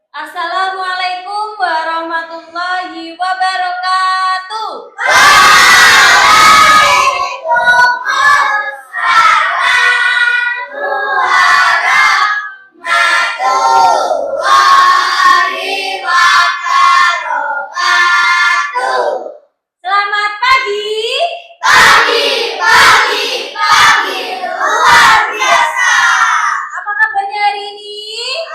Assalamualaikum warahmatullahi wabarakatuh. Selamat pagi. Pagi luar biasa. Apa kabarnya hari ini?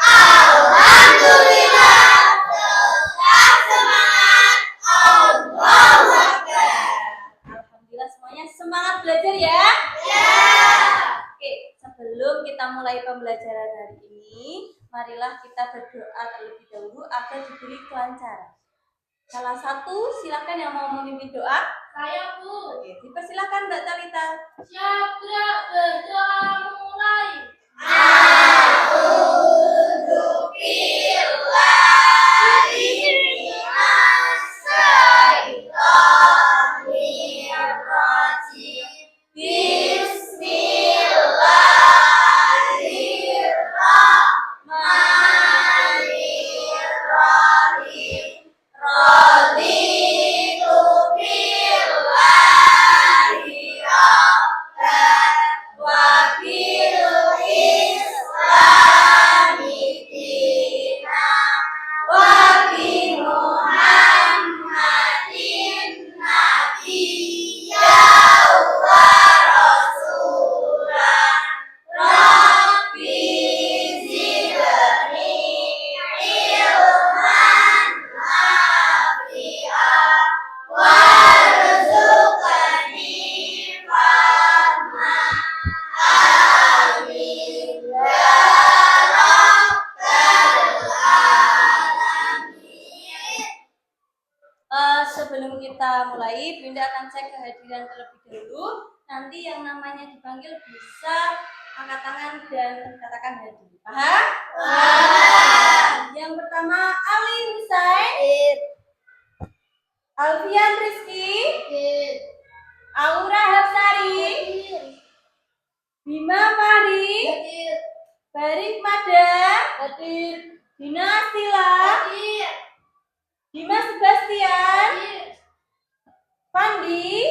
Alhamdulillah. Tetap semangat. Allahu Akbar. Alhamdulillah semuanya semangat belajar ya? Ya. Oke, sebelum kita mulai pembelajaran hari ini, marilah kita berdoa terlebih dahulu agar diberi kelancaran. Salah satu, silakan yang mau memimpin doa. Saya, Bu. Oke, dipersilakan Mbak Talita. Siap, gerak, berdoa mulai. A'udzu billahi minasyaitonir rajim. Bismillahirrahmanirrahim. Raditu billahi rabban wa bil islami dinan wa bi Muhammadin nabiyyan wa rasulan. Rabbi zidni ilman nafi'an warzuqni fahman. Amin ya rabbal alamin. Sebelum kita mulai, Bunda akan cek kehadiran terlebih dahulu. Nanti yang namanya dipanggil bisa angkat tangan dan katakan hadir. Paham? Paham. Yang pertama Ali Husain, Alfian Rizky, Aura Hapsari, Bima Fahri, Barik Mada, Dina Astila, Dimas Sebastian, Pandi,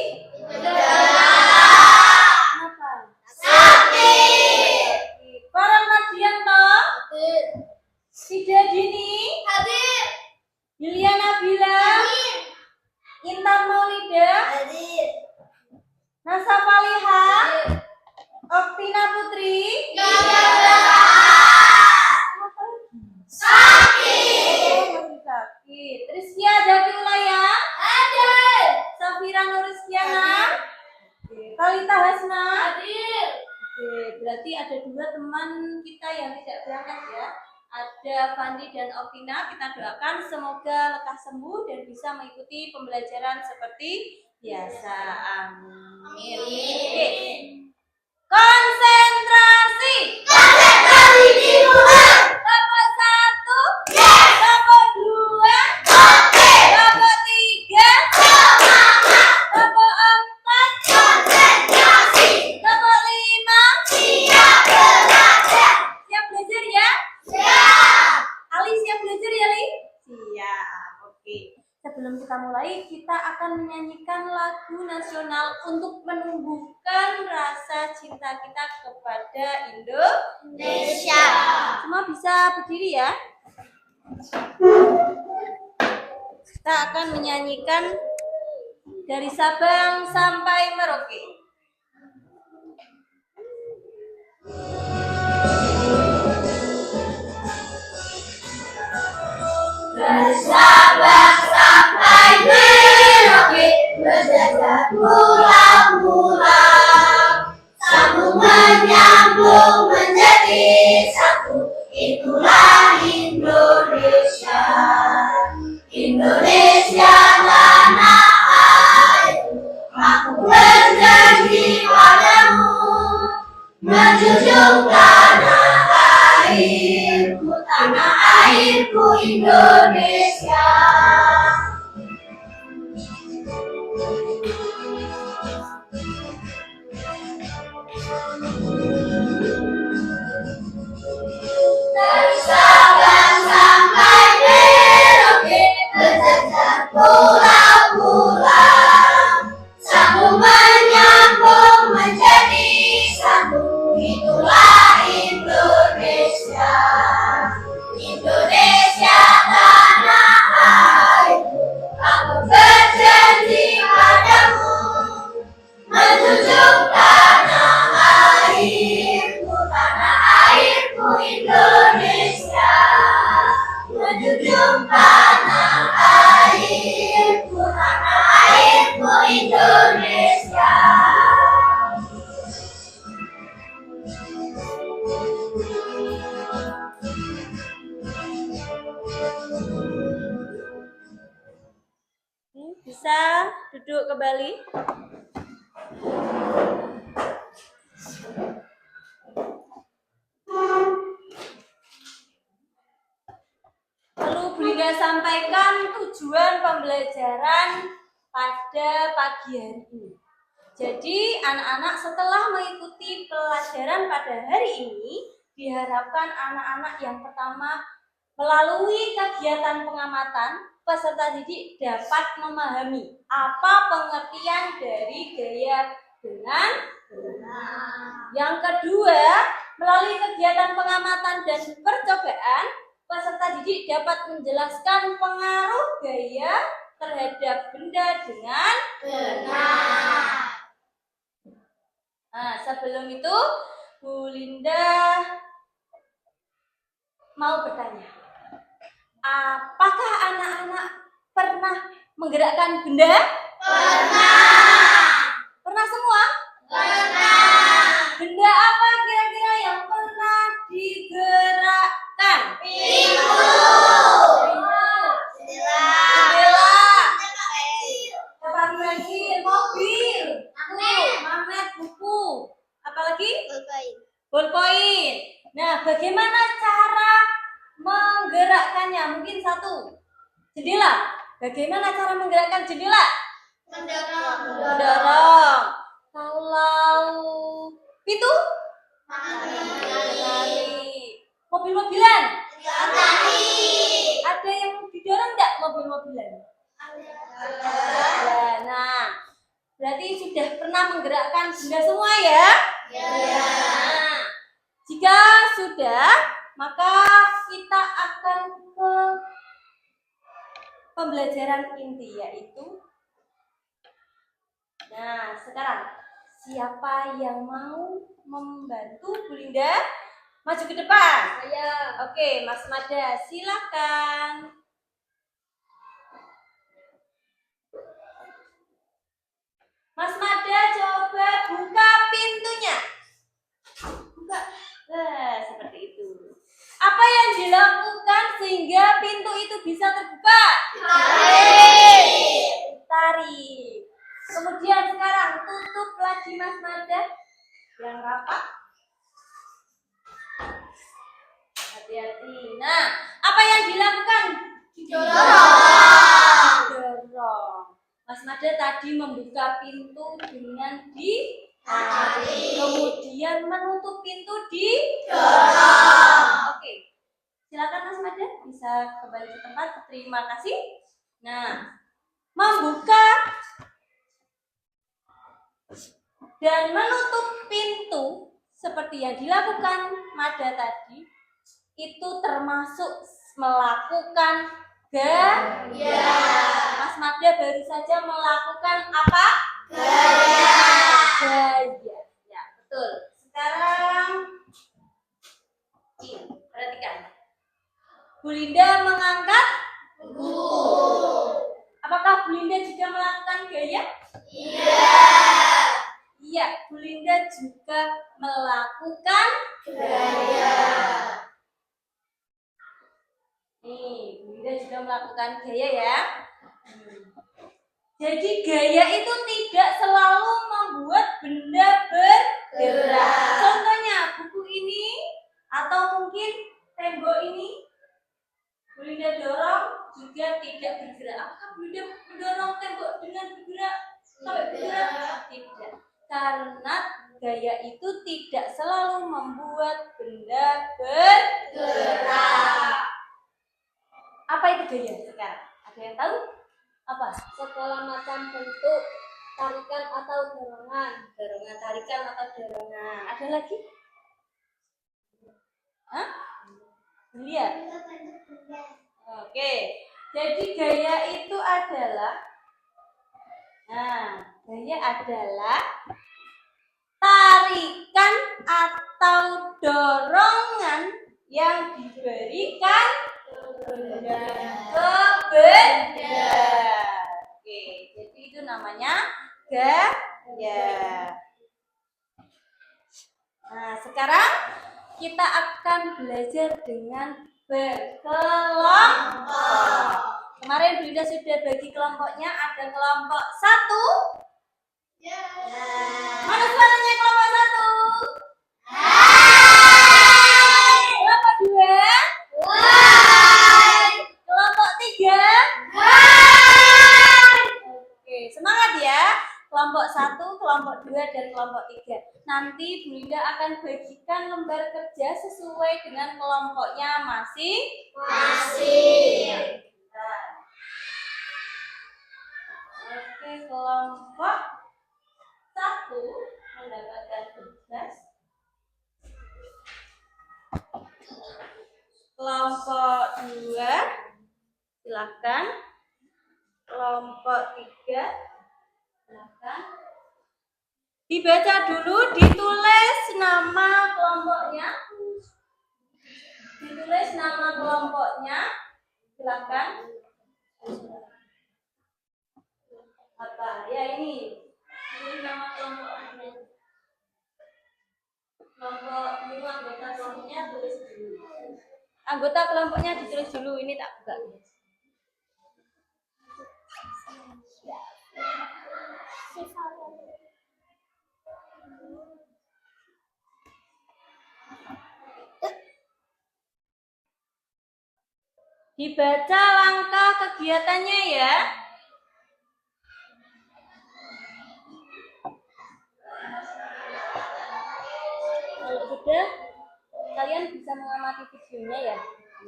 Sakti, Farhan Mardianto, Sida Dini, Yuliana Nabila, Intan Maulida, Nasa Faliha, Oktina Putri, Sakit, Rizkia Zaki Ulaya, Safira Nuristiana, Kalita Hasna. Oke, berarti ada dua teman kita yang tidak berangkat ya. Ada Fandi dan Oktina. Kita doakan semoga lekas sembuh dan bisa mengikuti pembelajaran seperti biasa. Amin. Oke. Konsentrasi dimulai. Kelompok 1, kelompok 2, kelompok 3, kelompok 4, kelompok 5. Siap belajar. Siap belajar ya? Siap. Ali siap belajar ya, Li? Siap. Oke. Sebelum kita mulai, kita akan menyanyikan lagu nasional untuk menumbuhkan rasa cinta kita kepada Indonesia. Semua bisa berdiri ya. Kita akan menyanyikan dari Sabang sampai Merauke. Bersabang sampai Merauke, berjaga pulang-pulang, sambung menyambung menjadi satu. Itulah Indonesia, Indonesia tanah airku. Aku berjanji padamu, menjunjung tanah airku Indonesia. duduk kembali. Perlu Bu Linda sampaikan tujuan pembelajaran pada pagi hari ini. Jadi anak-anak setelah mengikuti pelajaran pada hari ini, diharapkan anak-anak yang pertama melalui kegiatan pengamatan, peserta didik dapat memahami apa pengertian dari gaya dengan benar. Yang kedua, melalui kegiatan pengamatan dan percobaan, peserta didik dapat menjelaskan pengaruh gaya terhadap benda dengan benar. Nah, sebelum itu Bu Linda mau bertanya, apakah anak-anak pernah menggerakkan benda? Pernah semua? Benda apa kira-kira yang pernah digerakkan? Mobil, magnet, buku, apalagi? Ballpoint. Nah, bagaimana cara menggerakkannya? Mungkin satu, jendela. Bagaimana cara menggerakkan jendela? Mendorong. Kalau pintu? Menarik. Mobil-mobilan? Ada yang didorong enggak mobil-mobilan? Ya, nah, berarti sudah pernah menggerakkan benda semua ya? Nah, jika sudah, maka kita akan ke pembelajaran inti, yaitu nah, sekarang siapa yang mau membantu Bu Linda maju ke depan? Saya. Oke, Mas Mada, silakan. Mas Mada, coba buka pintunya. Buka. Nah, seperti itu. Apa yang dilakukan sehingga pintu itu bisa terbuka? Tarik. Kemudian sekarang tutup lagi Mas Mada yang rapat. Hati-hati. Nah, apa yang dilakukan? Dorong. Mas Mada tadi membuka pintu dengan ditarik. Kemudian menutup pintu didorong. Oke. Silakan Mas Mada bisa kembali ke tempat. Terima kasih. Nah, membuka dan menutup pintu seperti yang dilakukan Mada tadi itu termasuk melakukan gaya. Mas Mada baru saja melakukan apa? Gaya. Ya, betul. Sekarang perhatikan. Bu Linda mengangkat buku. Apakah Bu Linda juga melakukan gaya? Iya, Bu Linda juga melakukan gaya. Nih, Bu Linda juga melakukan gaya ya. Jadi gaya itu tidak selalu membuat benda bergerak. Contohnya buku ini atau mungkin tembok ini, Bu Linda dorong juga tidak bergerak. Apakah Bu Linda mendorong tembok dengan bergerak sampai bergerak? Tidak. Karena gaya itu tidak selalu membuat benda bergerak. Apa itu gaya sekarang? Ada yang tahu? Apa? Segala macam bentuk tarikan atau dorongan. Dorongan, tarikan atau dorongan. Ada lagi? Hah? Lihat. Oke. Jadi gaya itu adalah tarikan atau dorongan yang diberikan ke benda. Oke, jadi itu namanya gaya. Nah, sekarang kita akan belajar dengan berkelompok. Kemarin Bunda sudah bagi kelompoknya, ada kelompok 1. Mana suaranya kelompok 1? Kelompok 2? Kelompok 3? Oke, semangat ya. Kelompok 1, kelompok 2, dan kelompok 3. Nanti Bu Linda akan bagikan lembar kerja sesuai dengan kelompoknya masing-masing. Oke, kelompok 1 mendapatkan tugas. Kelompok 2 silakan. Kelompok 3 silakan. Dibaca dulu, ditulis nama kelompoknya. Ditulis nama kelompoknya. Silakan. Apa? Ya ini. Ini nama kelompoknya. Kelompok dulu, anggota kelompoknya tulis dulu. Anggota kelompoknya ditulis dulu. Ini tak buka. Dibaca langkah kegiatannya ya. Kalau sudah, kalian bisa mengamati videonya ya.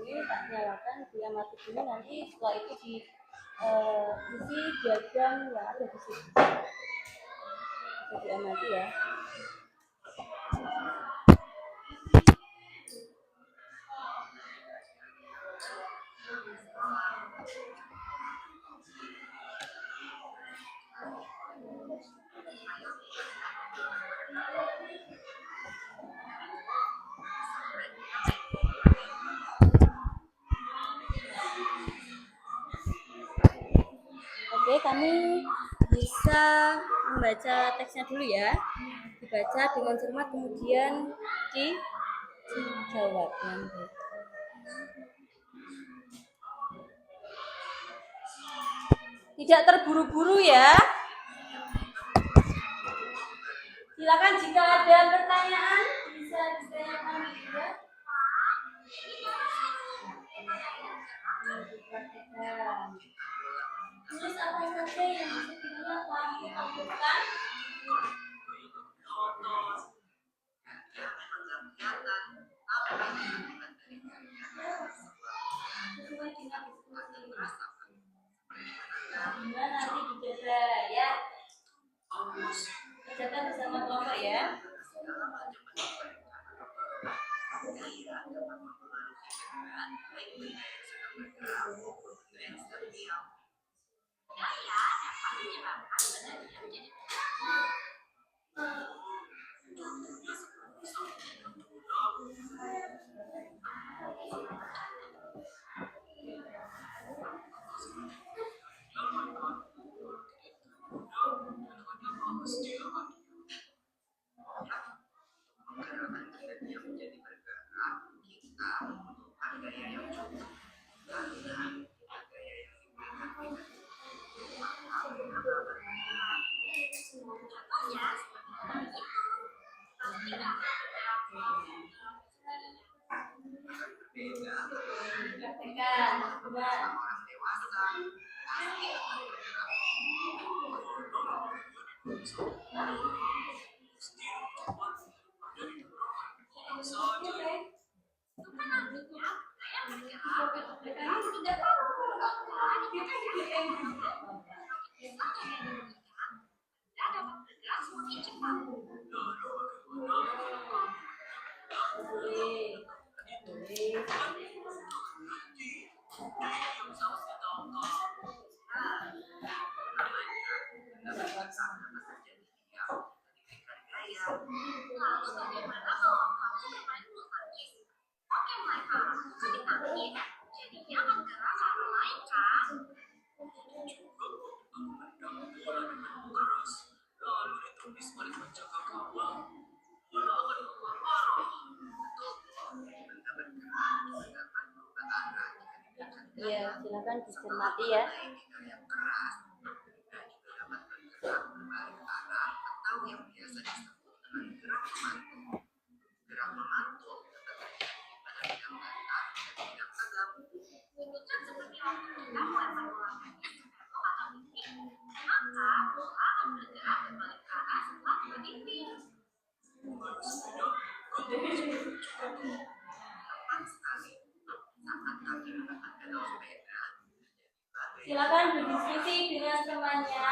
Ini tak nyalakan, diamati dulu, nanti setelah itu diisi diagram yang ada di sini. Bisa diamati ya. Oke, kami bisa membaca teksnya dulu ya. Dibaca dengan cermat, kemudian dijawab. Tidak terburu-buru ya. Silakan jika ada pertanyaan bisa ditanyakan juga. Tulis apa saja yang sekiranya kamu lakukan. Sesuai dengan diskusi. Nanti dicoba ya. Kerjakan bersama kelompok ya. Iya, silakan dicermati ya. Silakan berdiskusi dengan temannya.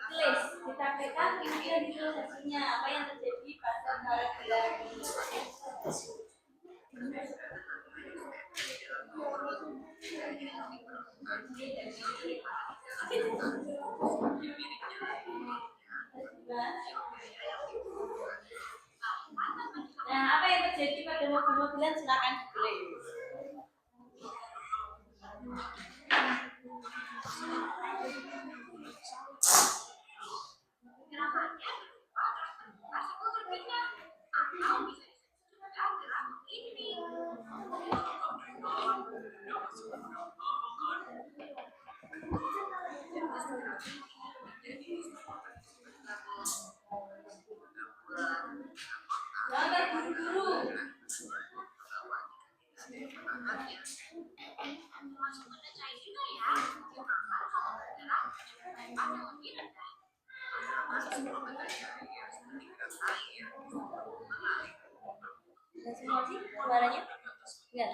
Tulis, ditampilkan kemudian ditulis hasilnya apa yang terjadi pada paragraf ini. Nah, apa yang terjadi pada mobil-mobilan silakan ditulis. Jangan buru-buru. Udah semua sih suaranya? Enggak.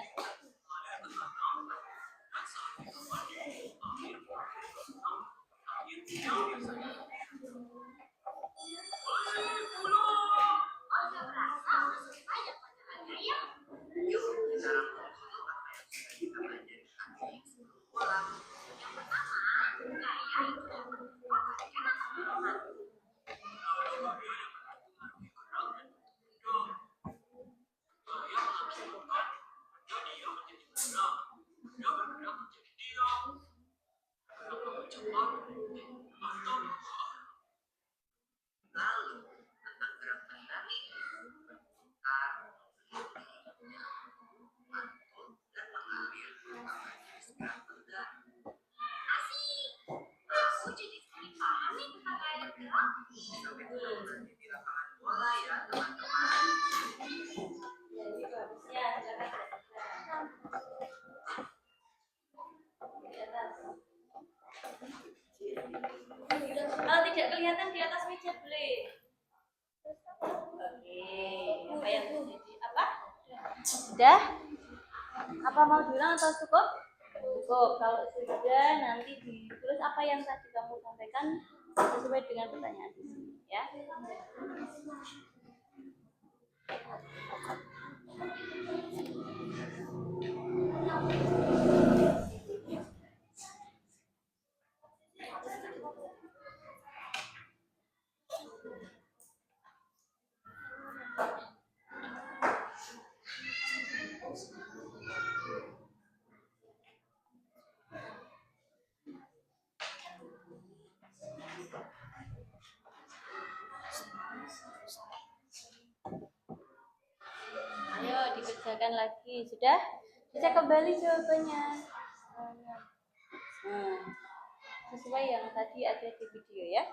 Kalau tidak kelihatan di atas meja boleh. Oke, apa yang terjadi? Apa? Sudah? Apa mau diulang atau cukup? Cukup. Kalau sudah nanti ditulis apa yang tadi kamu sampaikan sesuai dengan pertanyaan di sini, ya. Ayo dikerjakan lagi. Sudah? Bisa kembali jawabannya. Nah, sesuai yang tadi ada di video ya.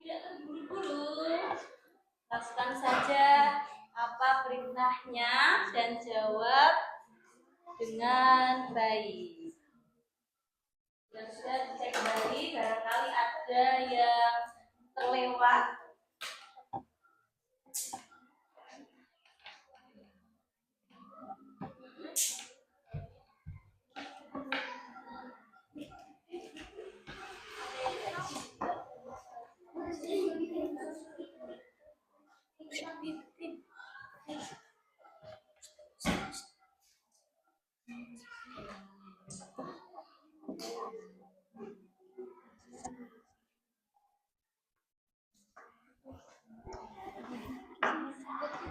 Tidak terburu-buru, lakukan saja apa perintahnya dan jawab dengan baik. Dan sudah dicek kembali, barangkali ada yang terlewat.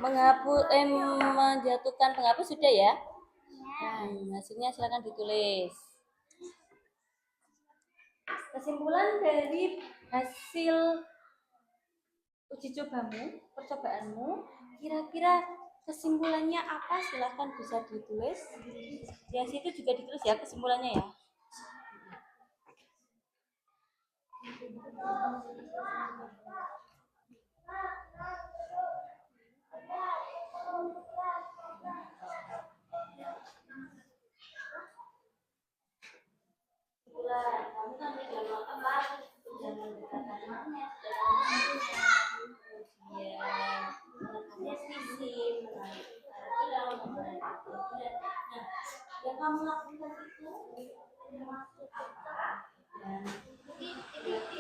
menjatuhkan penghapus sudah ya? Hasilnya silakan ditulis. Kesimpulan dari hasil uji cobamu, percobaanmu, kira-kira kesimpulannya apa? Silakan bisa ditulis. Yang situ juga ditulis ya kesimpulannya ya. Kamu kan jangan apa? Jangan mendekatkan magnet, kemudian sisi, yang kamu lakukan itu termasuk apa? Dan kalau termasuk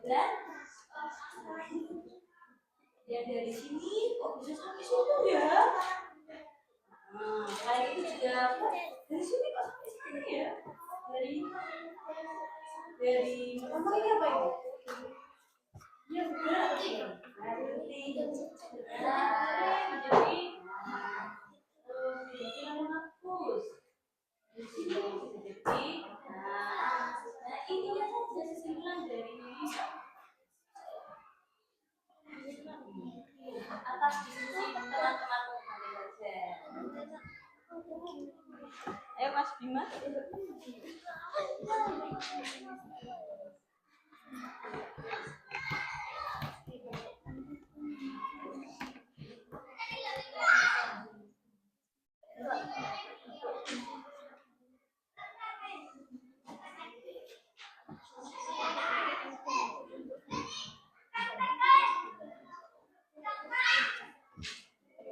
ya, yang dari sini kok bisa sampai situ ya? Kayak itu juga dari sini kok sampai sini ya? Dari namanya apa itu? Ya benar. Jadi menghapus. Di sini jadi ininya saja kesimpulan dari ini. Atas diskusi teman-temanmu saja. Ayo Mas Bima.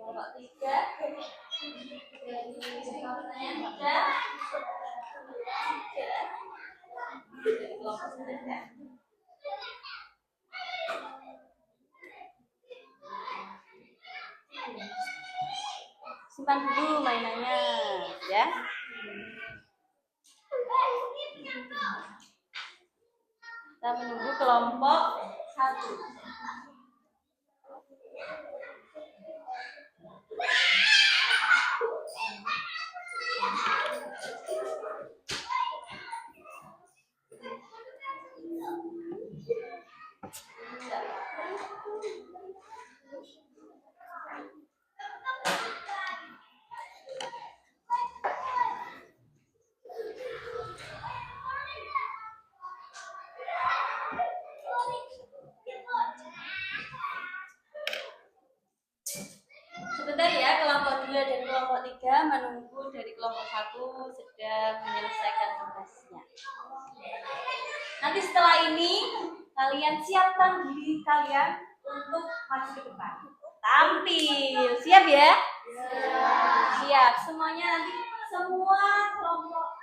Kelompok 3 dari pertanyaan 3 dari kelompok 3. Simpan dulu mainannya ya. Kita menunggu kelompok 1. Sebentar ya, kelompok 2 dan kelompok 3 menunggu dari kelompok 1 sedang menyelesaikan tugasnya. Nanti setelah ini kalian siapkan diri kalian untuk maju ke depan. Tampil, siap ya? Siap. Semuanya nanti semua kelompok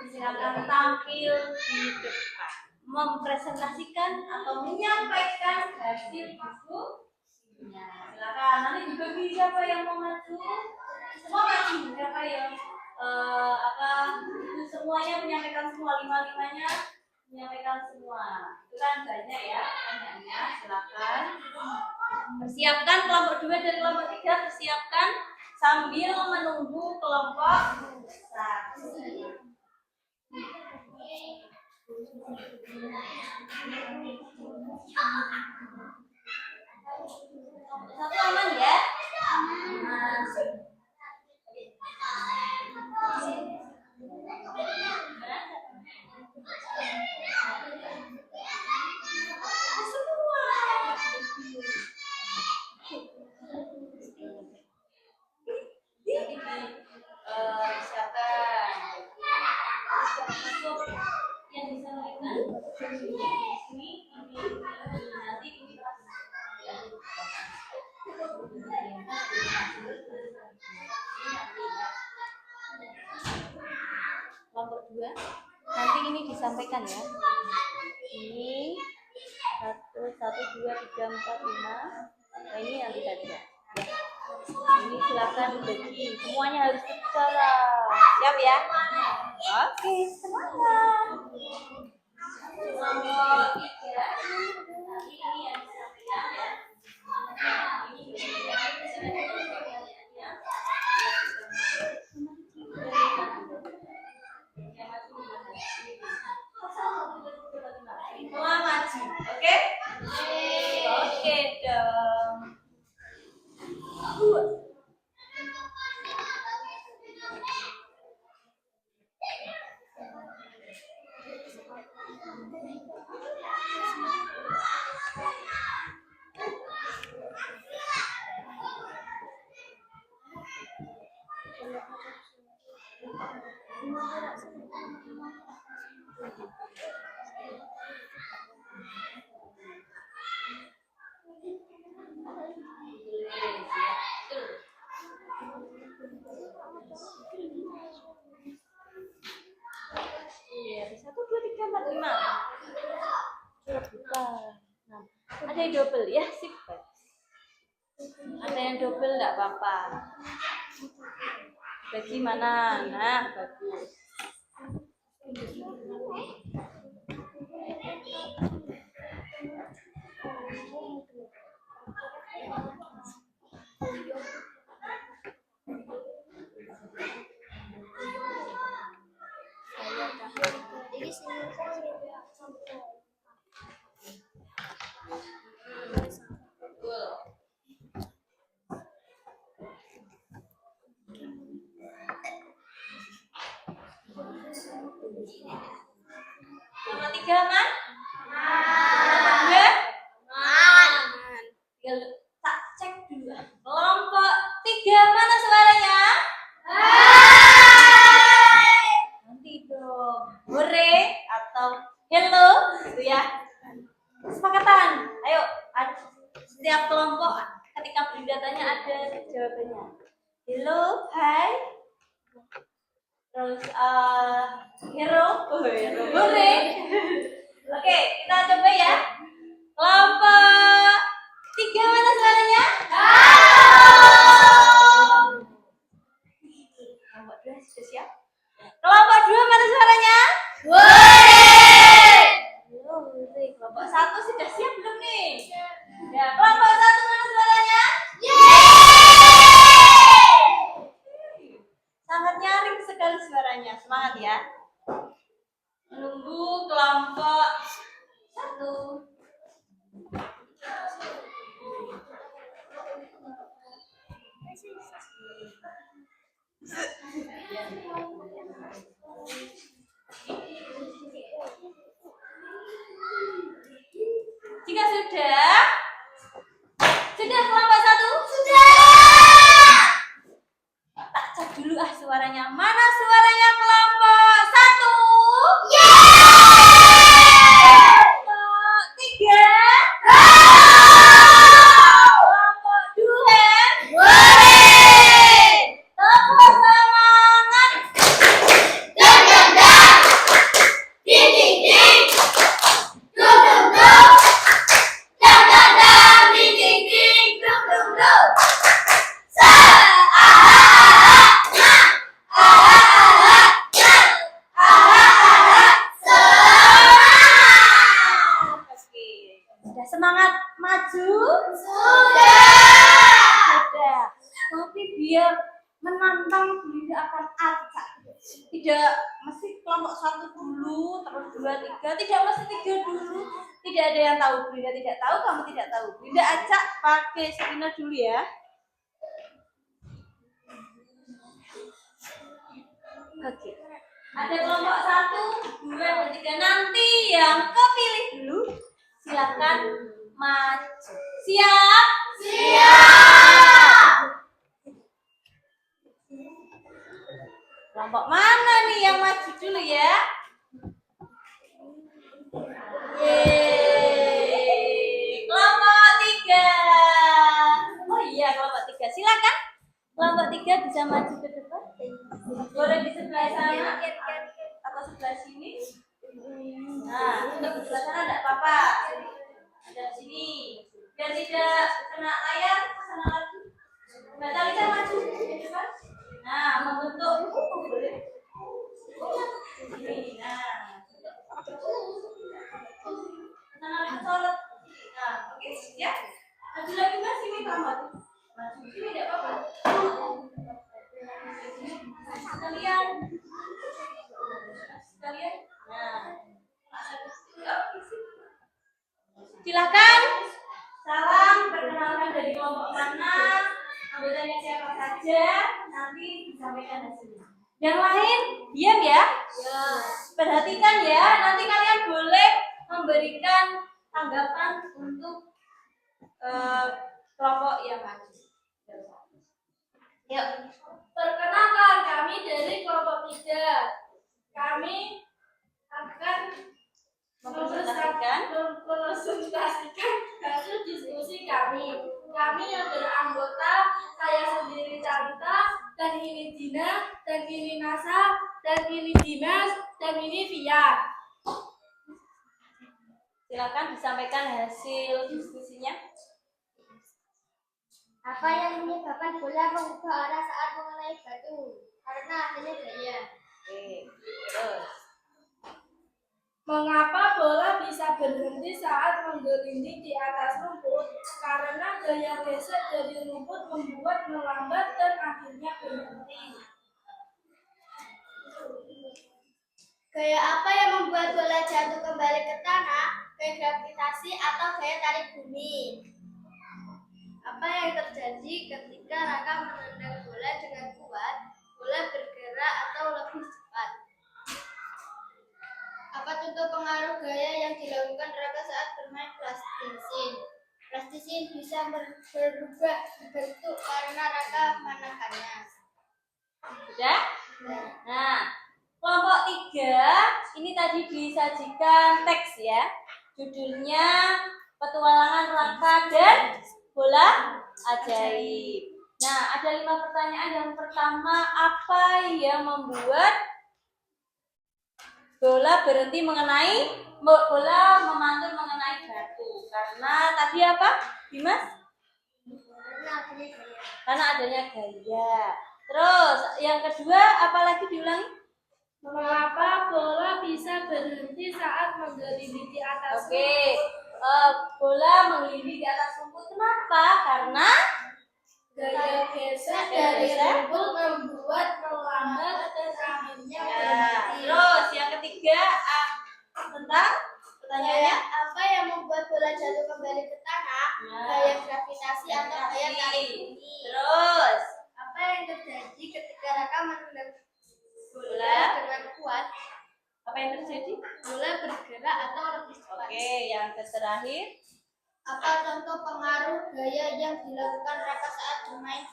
silakan tampil di depan, mempresentasikan atau menyampaikan hasil buku. Silakan. Nanti dibagi siapa yang mau maju. Semua maju. Siapa yang itu semuanya menyampaikan semua, 5-5-nya menyampaikan semua. Itu kan banyak ya pertanyaannya. Silakan. Persiapkan kelompok 2 dan kelompok 3 persiapkan sambil menunggu kelompok 1. Satu aman ya? Aman. yang disampaikan ini nanti ini kelompok 2 nanti ini disampaikan ya. Ini 1, 2, 3, 4, 5. Nah, ini nanti saja. Ini silakan dibagi. Semuanya harus bicara. Siap ya? Oke, semangat. Kelompok 3 nanti ini yang disampaikan ya. Semua maju, oke? Oke dong. Iya, 1, 2, 3, 4, 5. Bukan. Nah, ada yang double ya, sip. Ada yang double enggak apa-apa. Bagaimana? Nah, bagus. Nomor 3 man? Tak cek dulu. Kelompok 3 mana suaranya? Nanti dong. Hore atau hello gitu ya. Kesepakatan. Ayo, setiap kelompok ketika beri datanya ada jawabannya. Hello, hai. Terus hero, hore. Oke, kita coba ya. Kelompok 3 mana suaranya? Kelompok 2 sudah siap? Kelompok 2 mana suaranya? Kelompok 1 sudah siap belum nih? Ya, kelompok 1 mana suaranya? Sangat nyaring sekali suaranya. Semangat ya. Menunggu kelompok 1. Jika sudah kelompok 1? Sudah. Tak cek dulu suaranya. Mana suaranya kelompok 1? Kelompok 3? Kelompok 2? Tepuk semangat. Sudah semangat maju? Sudah. Tapi biar menantang diri akan acak. Tidak mesti kelompok 1 dulu, terus 2, 3. Tidak mesti 3 dulu. Tidak ada yang tahu. Bunda tidak tahu, kamu tidak tahu. Bunda acak pakai Serina dulu ya. Oke. Ada kelompok 1, 2, dan 3. Nanti yang kepilih dulu silakan maju. Siap? Siap. Kelompok mana nih yang maju dulu ya? Kelompok 3 bisa maju ke depan. Boleh di sebelah sana atau sebelah sini. Nah, untuk di sebelah sana tidak apa-apa. Ada di sini. Biar tidak kena layar, ke sana lagi. Mbak Talita maju ke depan. Nah, membentuk boleh. Ini, nah. Sana lagi solid. Nah, oke, ya. Maju lagi Mas, ini kamar. Maju sini tidak apa-apa. Sekalian. Nah. Silakan. Salam, perkenalkan dari kelompok mana, anggotanya siapa saja, nanti disampaikan hasilnya. Yang lain, diam ya. Perhatikan ya, nanti kalian boleh memberikan tanggapan untuk kelompok yang maju. Yuk. Perkenalkan, kami dari kelompok 3. Kami akan Mempresentasikan hasil diskusi kami. Kami yang beranggota, saya sendiri Talita, dan ini Dina, dan ini Nasa, dan ini Dimas, dan ini Via. Silakan disampaikan hasil diskusinya. Apa yang menyebabkan bola mengubah arah saat mengenai batu? Karena adanya gaya. Oke, terus. Mengapa bola bisa berhenti saat menggelinding di atas rumput? Karena gaya geser dari rumput membuat melambat dan akhirnya berhenti. Gaya apa yang membuat bola jatuh kembali ke tanah? Gaya gravitasi atau gaya tarik bumi? Apa yang terjadi ketika Raka menendang bola dengan kuat? Bola bergerak atau lebih cepat? Apa contoh pengaruh gaya yang dilakukan Raka saat bermain plastisin? Plastisin bisa berubah bentuk karena Raka menekannya. Sudah? Nah, kelompok 3 ini tadi disajikan teks ya. Judulnya Petualangan Raka dan Bola Ajaib. Nah, ada 5 pertanyaan. Yang pertama, apa yang membuat bola berhenti bola memantul mengenai batu? Karena tadi apa, Dimas? Karena adanya gaya. Terus yang kedua, apa lagi diulangi? Mengapa bola bisa berhenti saat menggelinding di atas Bola menggelinding di atas rumput. Kenapa? Karena gaya geser dari rumput membuat melambat dan akhirnya berhenti. Terus yang ketiga, tentang pertanyaannya, apa yang membuat bola jatuh kembali ke tanah? Gaya gravitasi atau gaya tarik bumi? Terus Apa yang terjadi ketika Raka menendang bola dengan kuat? apa yang terjadi? Bola bergerak atau lebih cepat? Oke, yang terakhir. Apa contoh pengaruh gaya yang dilakukan Raka saat bermain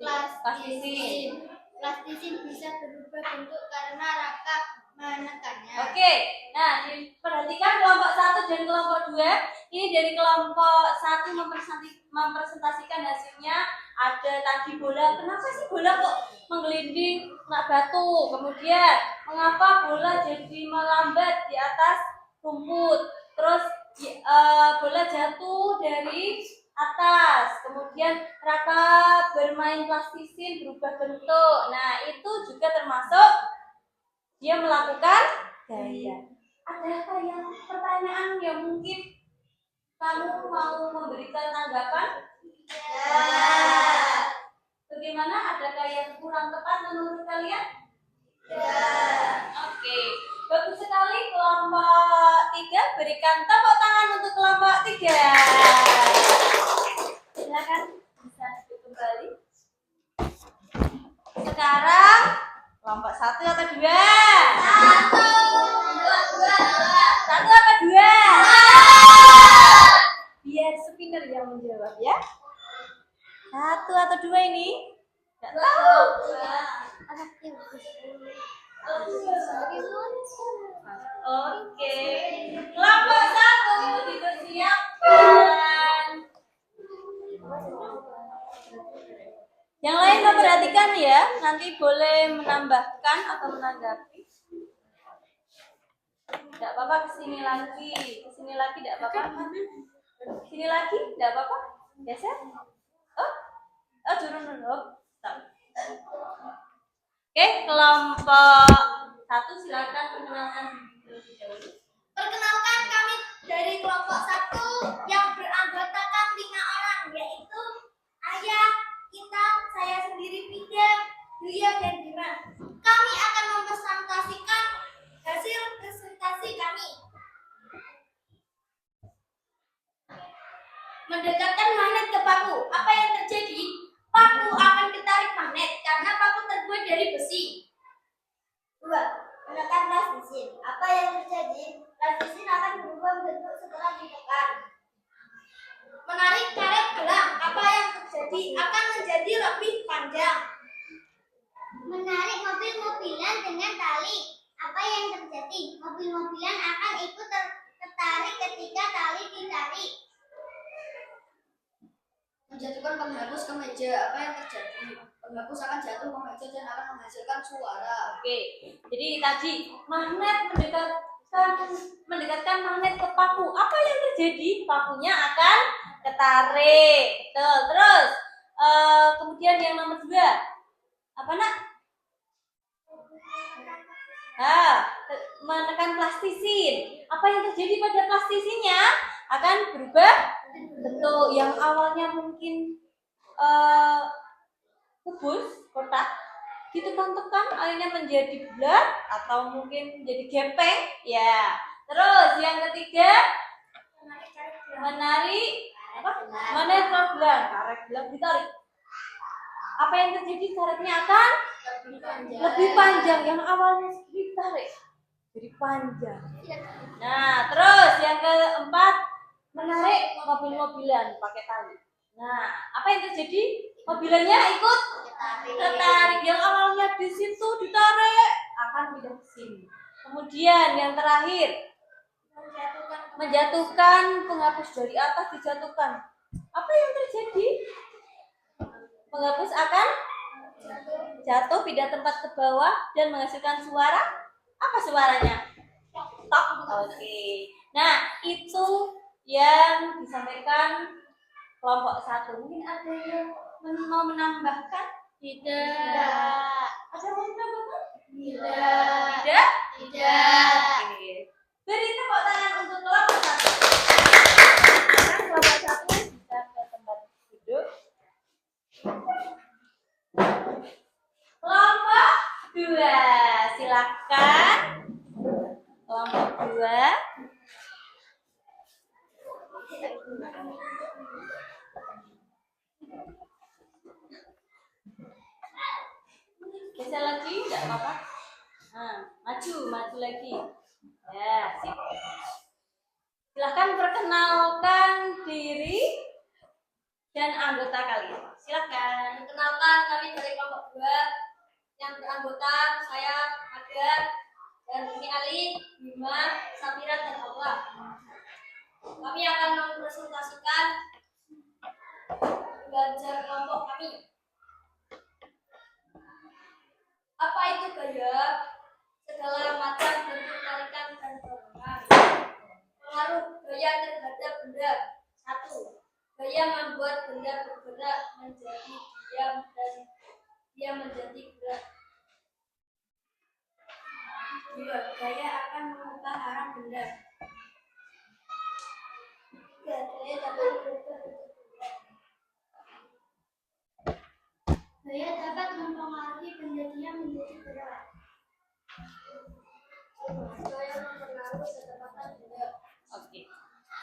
plastisin? Plastisin bisa berubah bentuk karena Raka menekannya. Oke, nah perhatikan kelompok 1 dan kelompok 2. Ini dari kelompok 1 mempresentasikan hasilnya. Ada tadi bola, kenapa sih bola kok menggelinding kena batu? Kemudian mengapa bola jadi melambat di atas rumput? Terus bola jatuh dari atas. Kemudian Raka bermain plastisin berubah bentuk. Nah, itu juga termasuk dia melakukan gaya. Adakah yang pertanyaan yang mungkin kamu mau memberikan tanggapan? Ya. Bagaimana? Adakah yang kurang tepat menurut kalian? Ya. Oke. Bagus sekali kelompok 3. Berikan tepuk tangan untuk kelompok 3. Silakan bisa kembali. Sekarang kelompok 1 atau 2? 1. 1 apa 2? Biar spinner yang menjawab ya. 1 atau 2 ini? Enggak tahu. Oke. Kelompok 1 dipersiapkan. Yang lain silakan ya, nanti boleh menambahkan atau menanggapi. Tidak apa-apa, kesini lagi tidak apa-apa. Sini lagi, tidak apa-apa. Geser. Turun dulu. Stop. Oke, kelompok 1 silakan perkenalkan terlebih dahulu. Perkenalkan, kami dari kelompok 1 yang beranggotakan 5 orang, yaitu Ayah, kita, saya sendiri, Vida, Yulia, dan Bima. Kami akan mempresentasikan hasil presentasi kami. Mendekatkan magnet ke paku. Apa yang terjadi? Paku akan ditarik magnet karena paku terbuat dari besi. 2. Menekan plastisin. Apa yang terjadi? Plastisin akan berubah bentuk setelah ditekan. Menarik karet gelang. Apa yang terjadi? Akan menjadi lebih panjang. Menarik mobil-mobilan dengan tali. Apa yang terjadi? Mobil-mobilan akan ikut tertarik ketika tali ditarik. Menjatuhkan penghapus ke meja. Apa yang terjadi? Penghapus akan jatuh ke meja dan akan menghasilkan suara. Oke, jadi tadi magnet mendekatkan magnet ke paku. Apa yang terjadi? Pakunya akan ketarik. Betul. Terus kemudian yang nomor 2 apa nak? Menekan plastisin. Apa yang terjadi pada plastisinnya? Akan berubah bentuk. Yang awalnya mungkin kubus, kotak, ditekan-tekan akhirnya menjadi bulat atau mungkin menjadi gepeng. Ya. Terus yang ketiga, menarik magnet gelang. Karet gelang ditarik. Apa yang terjadi? Karetnya akan lebih panjang. Yang awalnya ditarik jadi panjang. Nah, terus yang keempat, menarik mobil-mobilan pakai tali. Nah, apa yang terjadi? Mobilannya ikut tertarik. Yang awalnya di situ ditarik akan pindah ke sini. Kemudian yang terakhir, menjatuhkan penghapus dari atas dijatuhkan. Apa yang terjadi? Penghapus akan jatuh pindah tempat ke bawah dan menghasilkan suara. Apa suaranya? Tok. Oke. Nah, itu yang disampaikan kelompok 1. Mungkin ada yang mau menambahkan? Tidak. Ada yang mau menambahkan? Tidak. Tidak? Tidak. Oke. Beri tepuk tangan untuk kelompok 1. Sekarang kelompok 1 bisa ke tempat duduk. Kelompok 2, silakan. Kelompok 2. Geser lagi, tidak apa-apa. Nah, maju lagi. Ya, sip. Silahkan perkenalkan diri dan anggota kalian. Silakan. Perkenalkan, kami dari kelompok 2 yang beranggota saya Aga dan ini Ali, Bima, Safira, dan Allah. Kami akan mempresentasikan belajar kelompok kami. Apa itu gaya? Segala macam bentuk tarikan dan dorongan. Pengaruh gaya terhadap benda. 1. Gaya membuat benda bergerak menjadi diam dan dia menjadi gerak. 2. Gaya akan mengubah arah benda. 3. Gaya dapat berubah bentuk benda. Gaya dapat mempengaruhi benda dia menjadi gerak. Gaya mempengaruhi kecepatan benda. Oke.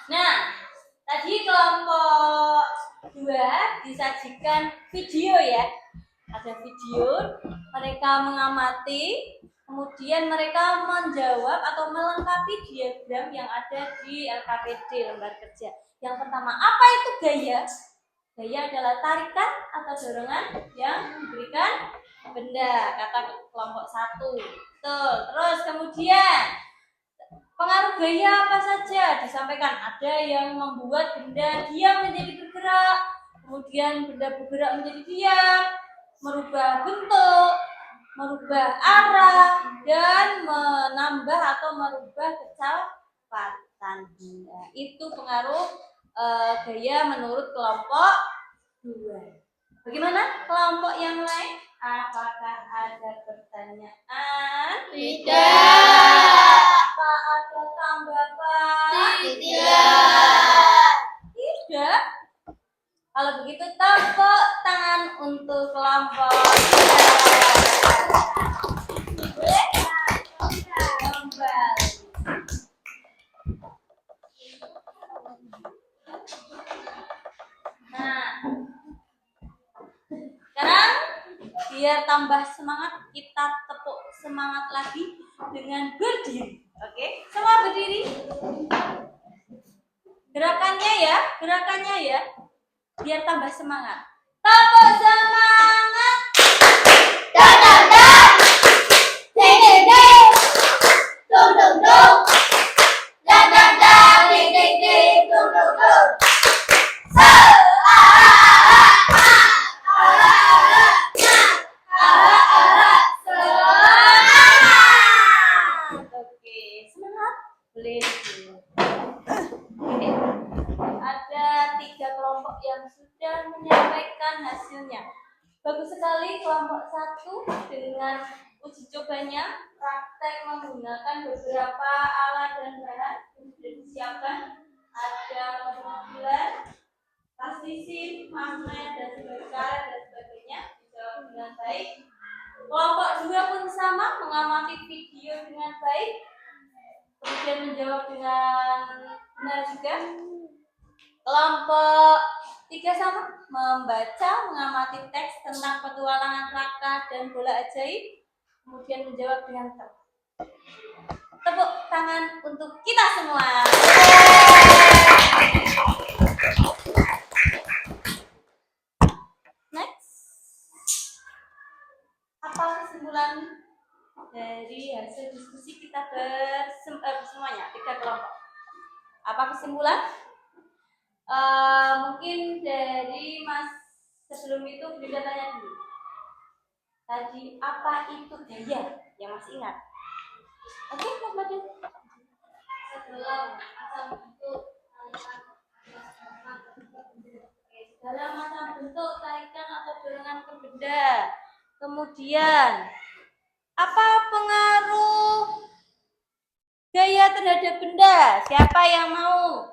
Nah, tadi kelompok 2 disajikan video ya. Ada video, mereka mengamati, kemudian mereka menjawab atau melengkapi diagram yang ada di LKPD, lembar kerja. Yang pertama, apa itu gaya? Gaya adalah tarikan atau dorongan yang diberikan benda, kata kelompok 1. Betul. Terus kemudian pengaruh gaya apa saja disampaikan? Ada yang membuat benda diam menjadi bergerak, kemudian benda bergerak menjadi diam, merubah bentuk, merubah arah, dan menambah atau merubah kecepatan benda. Itu pengaruh gaya menurut kelompok 2. Bagaimana kelompok yang lain? Apakah ada pertanyaan? Tidak. Apa ada tanggapan? Tidak. Tidak. Kalau begitu tepuk tangan untuk kelompok 3. Kembali. Nah, sekarang biar tambah semangat, kita tepuk semangat lagi dengan berdiri. Oke, semua berdiri. Gerakannya ya, biar tambah semangat. Tepuk semangat. Dan dan dan. Ding ding ding. Dung dung dung. Dan dan dan. Ding ding ding. Dung dung dung. Oke, semangat. Boleh. Oke. Ada 3 kelompok yang sudah menyampaikan hasilnya. Bagus sekali kelompok 1 dengan uji cobanya praktek menggunakan beberapa alat dan bahan yang sudah disiapkan. Ada mobil-mobilan, plastisin, magnet, dan sebagainya. Dijawab dengan baik. Kelompok 2 pun sama, mengamati video dengan baik, kemudian menjawab dengan benar juga. Kelompok 3 sama, membaca, mengamati teks tentang petualangan Raka dan bola ajaib, kemudian menjawab dengan tepat. Tepuk tangan untuk kita semua. Next. Apa kesimpulan dari hasil diskusi kita semuanya 3 kelompok? Apa kesimpulan? Mungkin dari Mas sebelum itu Bunda tanya dulu. Tadi apa itu gaya? Yang masih ingat? Oke, Mas Badin. Segala macam bentuk tarikan atau dorongan ke benda. Kemudian, apa pengaruh gaya terhadap benda? Siapa yang mau?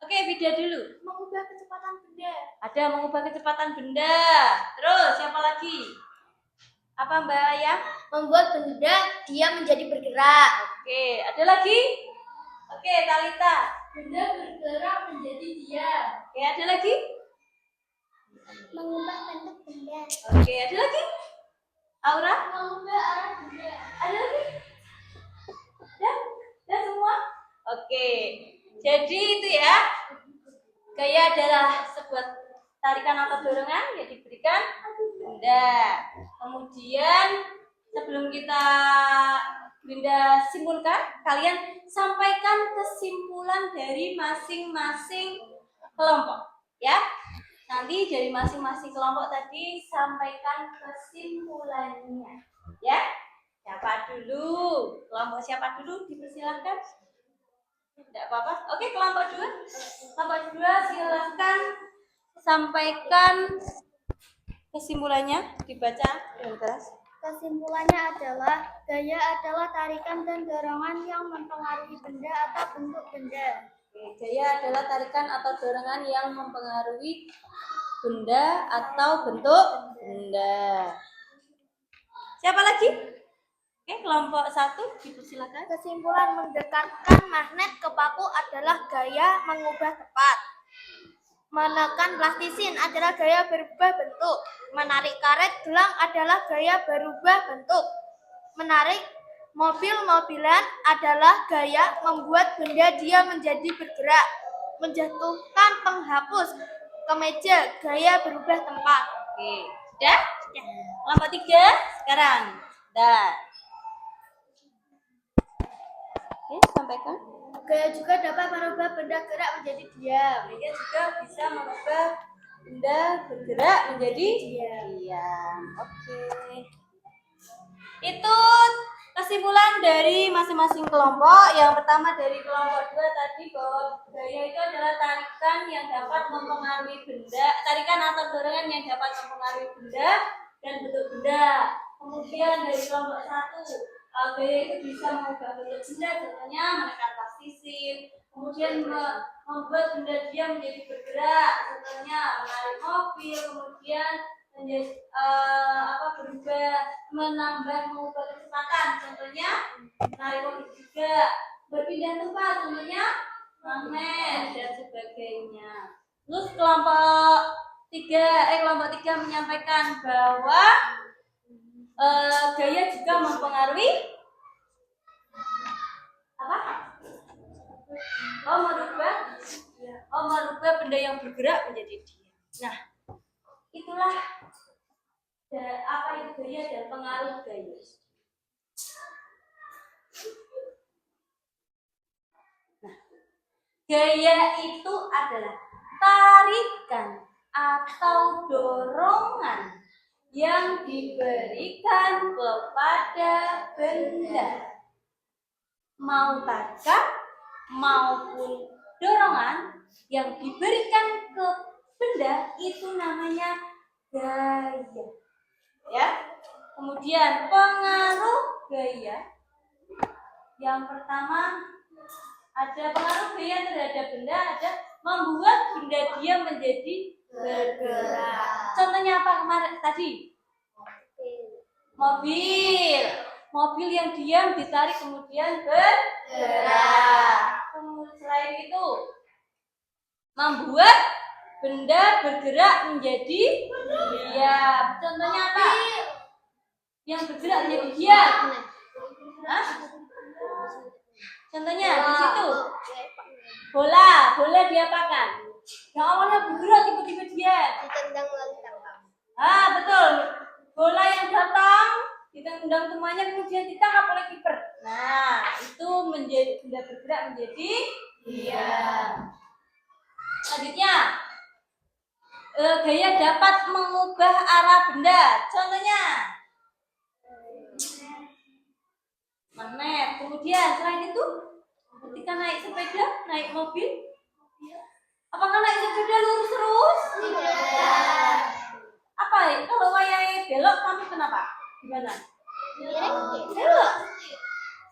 Oke, Bida dulu. Mengubah kecepatan benda. Ada mengubah kecepatan benda. Terus, siapa lagi? Apa Mbak Ayah? Membuat benda dia menjadi bergerak. Oke, ada lagi? Oke, Talita. Benda bergerak menjadi diam. Oke, ada lagi? Mengubah bentuk benda. Oke, ada lagi? Aura? Mengubah arah benda. Ada lagi? Ya semua? Oke, jadi itu ya. Gaya adalah sebuah tarikan atau dorongan yang diberikan benda. Kemudian sebelum kita Bunda simpulkan, kalian sampaikan kesimpulan dari masing-masing kelompok, ya. Nanti dari masing-masing kelompok tadi sampaikan kesimpulannya, ya. Siapa dulu? Kelompok siapa dulu? Dipersilahkan. Tidak apa-apa. Oke, kelompok 2. Kelompok 2 silahkan sampaikan kesimpulannya, dibaca dengan keras. Kesimpulannya adalah gaya adalah tarikan dan dorongan yang mempengaruhi benda atau bentuk benda. Gaya adalah tarikan atau dorongan yang mempengaruhi benda atau bentuk benda. Siapa lagi? Oke, kelompok 1 dipersilakan. Kesimpulan mendekatkan magnet ke paku adalah gaya mengubah tepat. Menekan plastisin adalah gaya berubah bentuk. Menarik karet gelang adalah gaya berubah bentuk. Menarik mobil-mobilan adalah gaya membuat benda dia menjadi bergerak. Menjatuhkan penghapus ke meja, gaya berubah tempat. Oke, sudah? Kelompok 3 sekarang. Dah. Oke, sampaikan. Gaya juga dapat merubah benda gerak menjadi diam. Gaya juga bisa merubah benda bergerak menjadi diam. Oke. Itu kesimpulan dari masing-masing kelompok. Yang pertama dari kelompok 2 tadi bahwa gaya itu adalah tarikan yang dapat mempengaruhi benda, tarikan atau dorongan yang dapat mempengaruhi benda dan bentuk benda. Kemudian dari kelompok 1, gaya itu bisa mengubah bentuk benda, contohnya menekan plastisin. Kemudian membuat benda diam menjadi bergerak, contohnya menarik mobil. Kemudian menjadi berubah, mengubah kecepatan, contohnya menarik mobil juga. Berpindah tempat, contohnya magnet dan sebagainya. Terus kelompok 3 menyampaikan bahwa gaya juga mempengaruhi apa? Merubah benda yang bergerak menjadi diam. Nah, itulah apa itu gaya dan pengaruh gaya. Nah, gaya itu adalah tarikan atau dorongan yang diberikan kepada benda. Mau tarikan maupun dorongan yang diberikan ke benda itu namanya gaya. Ya. Kemudian pengaruh gaya. Yang pertama ada pengaruh gaya terhadap benda, ada membuat benda diam menjadi bergerak. Contohnya apa kemarin tadi? Mobil yang diam ditarik kemudian bergerak. Selain itu membuat benda bergerak menjadi diam. Contohnya apa? Yang bergerak menjadi diam. Contohnya di situ. Bola diapakan? Yang awalnya bergerak tiba-tiba diam. Ditendang lalu tangkap. Betul. Bola yang datang ditendang temannya kemudian ditangkap oleh kiper. Nah, itu menjadi benda bergerak menjadi diam. Selanjutnya, gaya dapat mengubah arah benda. Contohnya magnet. Kemudian selain itu, ketika naik sepeda, naik mobil, apakah naik sepeda lurus terus? Tidak. Apa? Kalau wayai belok, kamu kenapa? Gimana? Belok.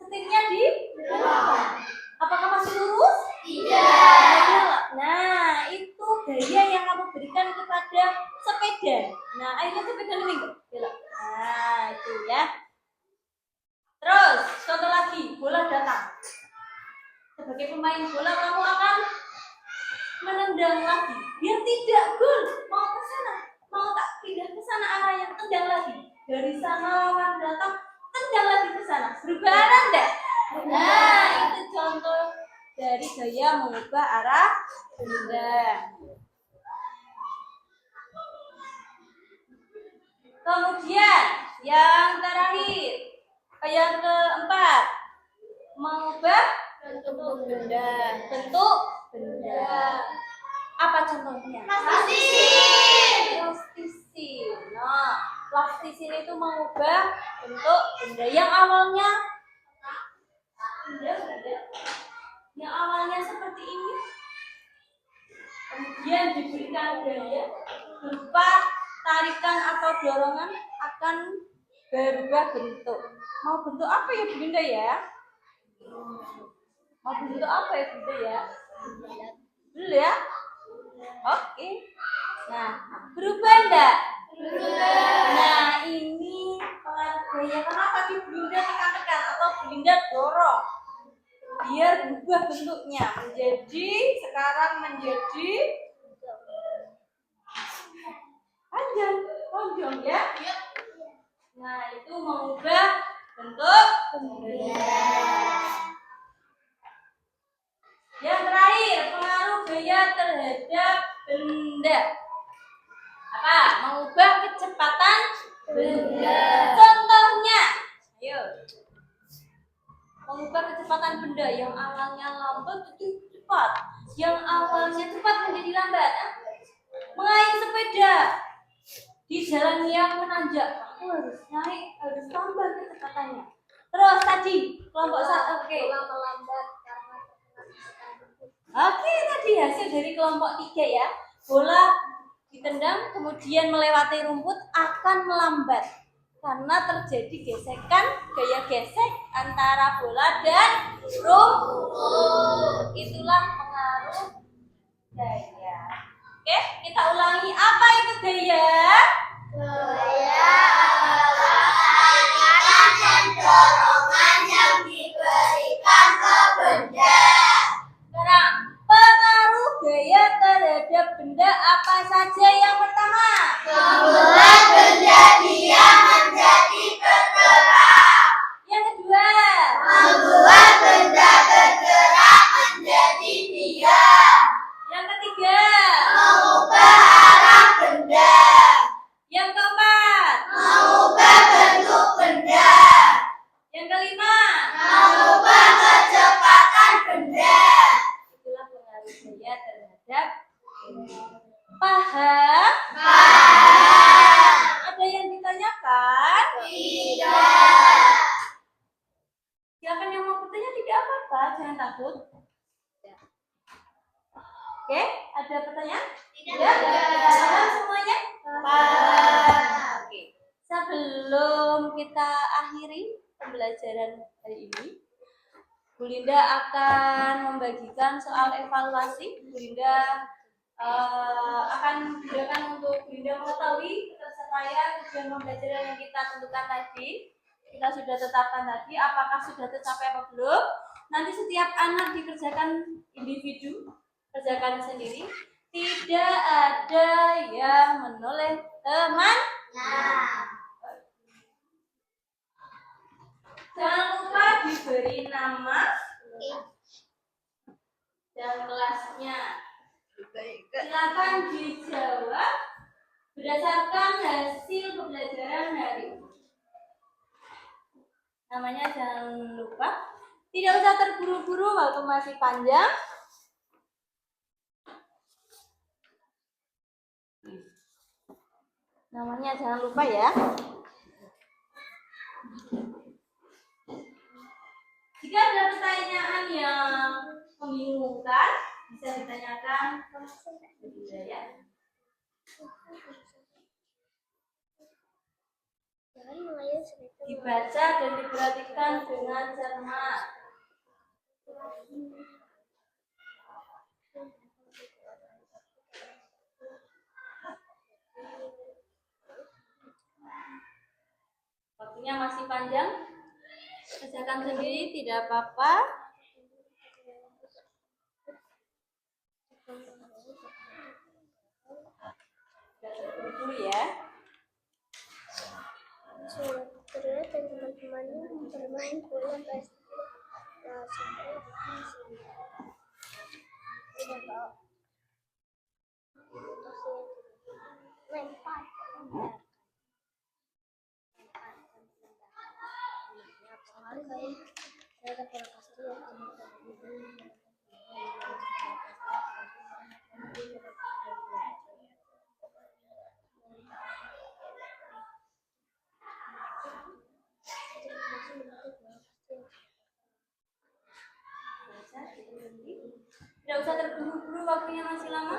Setirnya di belakang. Apakah masih lurus? Tidak. Nah, itu gaya yang kamu berikan kepada sepeda. Nah, akhirnya sepeda ini belok. Nah, itu ya. Terus, contoh lagi, bola datang. Sebagai pemain bola, kamu akan menendang lagi. Biar tidak gol, mau ke sana, mau tak pindah ke sana arahnya, tendang lagi. Dari sana lawan datang, tendang lagi ke sana. Berubah arah enggak? Nah, itu contoh dari gaya mengubah arah benda. Kemudian, yang terakhir. Yang keempat, mengubah bentuk benda. Apa contohnya? Plastisin. Nah, plastisin itu mengubah bentuk benda yang awalnya seperti ini. Kemudian diberikan gaya berupa tarikan atau dorongan akan berubah bentuk. Mau bentuk apa ya bunda ya? Mau bentuk apa ya bunda ya? Dulu ya? Oke. Nah, berubah enggak? Berubah. Nah, ini pengaruh gaya. Karena tadi bunda tekan-tekan atau bunda dorong. Biar berubah bentuknya sekarang menjadi panjang ya? Nah, itu mengubah bentuk benda. Yang terakhir, pengaruh gaya terhadap benda. Apa? Mengubah kecepatan benda. Contohnya, ayo. Mengubah kecepatan benda yang awalnya lambat jadi cepat. Yang awalnya cepat menjadi lambat. Mengayuh sepeda di jalan yang menanjak. Aku harus naik, harus tambah kecepatannya. Terus tadi kelompok satu, oke. Melambat karena Oke, tadi hasil dari kelompok 3 ya. Bola ditendang kemudian melewati rumput akan melambat karena terjadi gesekan, gaya gesek antara bola dan rumput. Itulah pengaruh gaya. Oke, kita ulangi, apa itu gaya? gaya adalah tekanan dan dorongan yang diberikan ke benda. Sekarang, pengaruh gaya terhadap benda apa saja? Yang pertama, Membuat benda diam menjadi bergerak. yang kedua, Membuat benda bergerak menjadi diam. yang ketiga, Mengubah arah benda. yang keempat, Mengubah bentuk benda. yang kelima. Mengubah kecepatan benda. Itulah pengaruh gaya terhadap benda. Paham? Paham. Ada yang ditanyakan? Tidak. Silakan yang mau bertanya, tidak apa-apa, jangan takut. Oke, ada pertanyaan? Tidak. Paham semuanya? Paham. Oke. Sebelum kita akhiri pembelajaran hari ini, Bu Linda akan membagikan soal evaluasi. Bu Linda akan gunakan untuk Bu Linda mengetahui keterseraian tujuan pembelajaran yang kita tentukan tadi. Kita sudah tetapkan tadi, apakah sudah tercapai apa belum. Nanti setiap anak dikerjakan individu, kerjakan sendiri. Tidak ada yang menoleh teman. Jangan lupa diberi nama dan kelasnya. Silakan dijawab berdasarkan hasil pembelajaran hari ini. Namanya jangan lupa. Tidak usah terburu-buru, waktu masih panjang. Namanya jangan lupa ya. Jika ada pertanyaan yang membingungkan, bisa ditanyakan ke ya. Dibaca dan diperhatikan dengan cermat. Waktunya masih panjang. Kerjakan sendiri, tidak apa-apa. Dulu ya. Terlihat dan teman-temannya bermain bola basket. Lempar. Tidak usah terburu-buru, waktunya masih lama.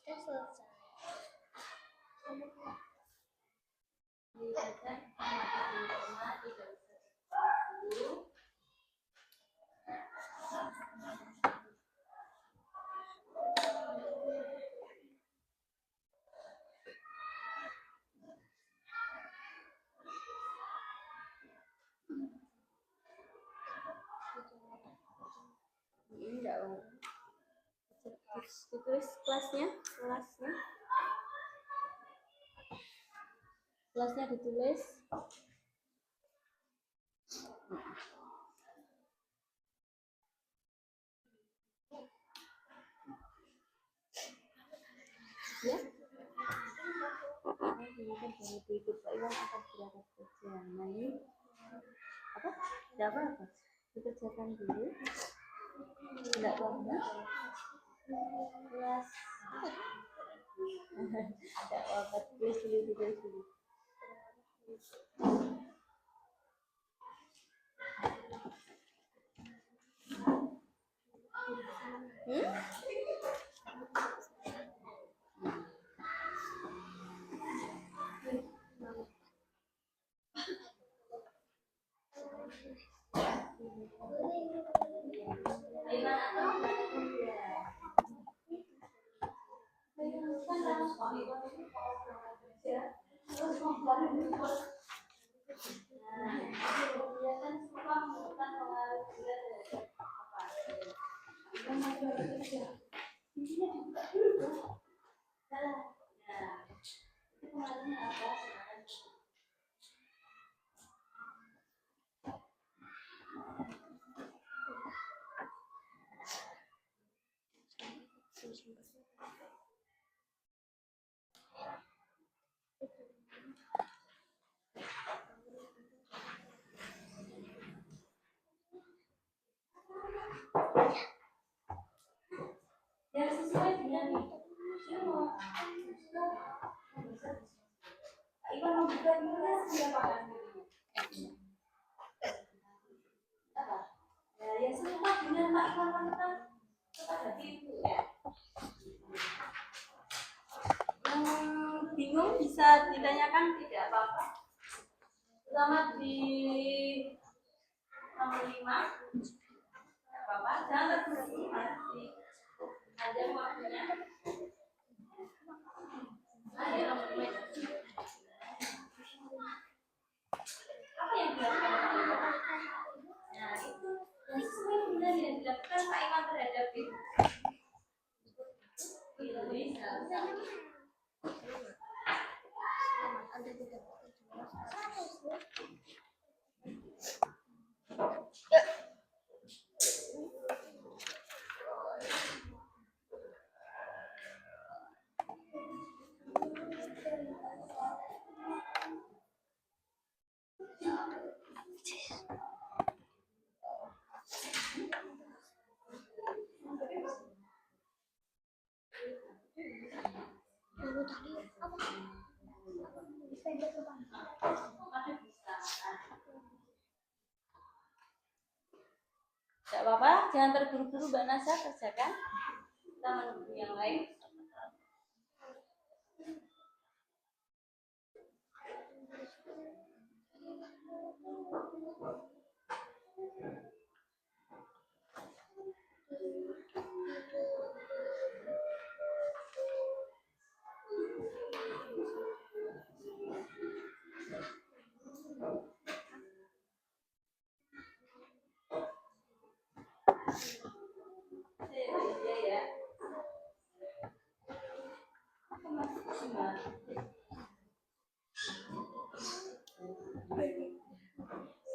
Sudah selesai. Ditulis kelasnya ditulis. Ya. Berikut Pak Iwan akan berangkat kerja. Nah ini apa? Tidak apa-apa. Dikerjakan dulu. Tidak apa-apa. Kelas. Tidak apa-apa. Tulis dulu. Yang sesuai dengan itu. Iwan membuka dulu siapa kan? Apa? Ya, yang serupa dengan Pak Iwan Mantan kepada itu ya. Bingung bisa ditanyakan, tidak apa-apa. Selamat di nomor 5. Apa-apa, jangan terburu-buru, masih ada waktunya. Ada nomor 5. Apa yang dilakukan? Nah, itu yang sesuai dengan yang dilakukan Pak Iwan terhadap itu. Tidak apa-apa, jangan terburu-buru Mbak Nasa, kerjakan. Kita menunggu yang lain.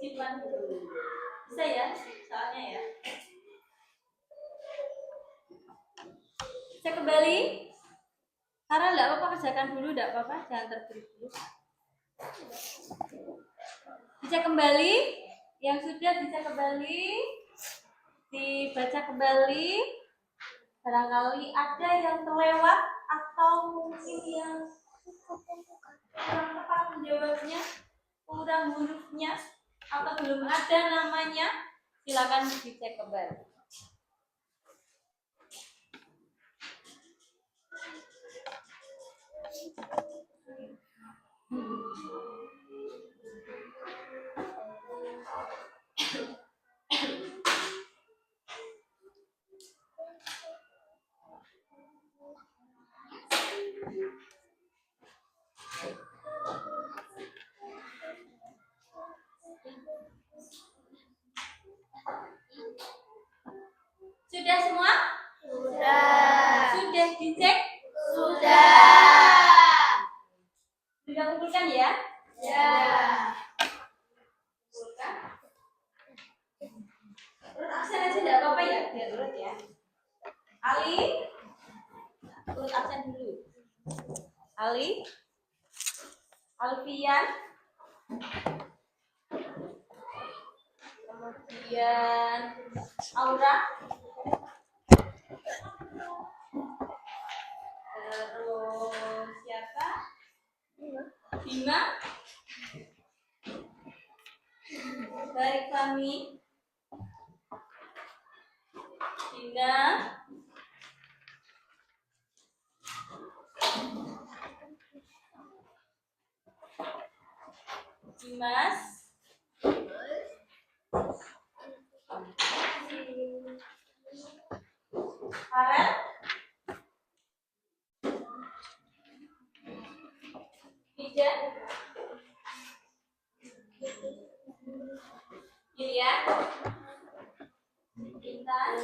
Simpan dulu. Bisa ya, soalnya ya. Saya kembali. Karena enggak apa-apa, kerjakan dulu, enggak apa-apa, jangan terburu-buru. Bisa kembali, yang sudah bisa kembali, dibaca kembali. Barangkali ada yang terlewat atau mungkin yang kurang tepat menjawabnya, kurang hurufnya, atau belum ada namanya, silakan dicek kembali. dicek? Sudah. Sudah kumpulkan ya? Ya. Kumpulkan. Urut absen aja tidak apa-apa ya, biar urut ya. Ali, urut absen dulu. Ali, Alfian, kemudian Aura, terus siapa? Bima, dari kami, Dina, Dimas, Farel, Ija, Yulia, Intan,